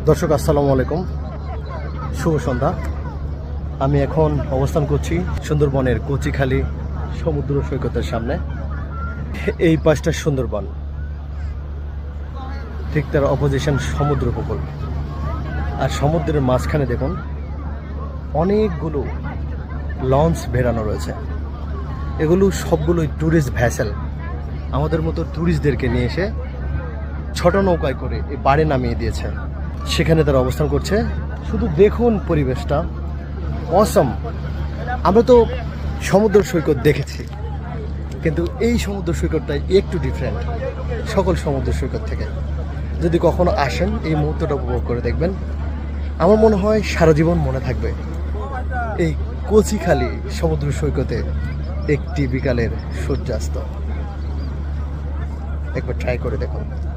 দর্শক আসসালামু আলাইকুম, শুভ সন্ধ্যা। আমি এখন অবস্থান করছি সুন্দরবনের কচিখালি সমুদ্র সৈকতের সামনে। এই পাশটা সুন্দরবন, ঠিক তার অপোজিশন সমুদ্র উপকূল। আর সমুদ্রের মাঝখানে দেখুন অনেকগুলো লঞ্চ বেরানো রয়েছে। এগুলো সবগুলোই ট্যুরিস্ট ভ্যাসেল। আমাদের মতো ট্যুরিস্টদেরকে নিয়ে এসে ছোট নৌকায় করে এই পাড়ে নামিয়ে দিয়েছে, সেখানে তারা অবস্থান করছে। শুধু দেখুন পরিবেশটা অসম। আমরা তো সমুদ্র সৈকত দেখেছি, কিন্তু এই সমুদ্র সৈকতটাই একটু ডিফারেন্ট সকল সমুদ্র সৈকত থেকে। যদি কখনো আসেন এই মুহূর্তটা উপভোগ করে দেখবেন, আমার মনে হয় সারা জীবন মনে থাকবে এই কচিখালি সমুদ্র সৈকতে একটি বিকালের সূর্যাস্ত। একবার ট্রাই করে দেখুন।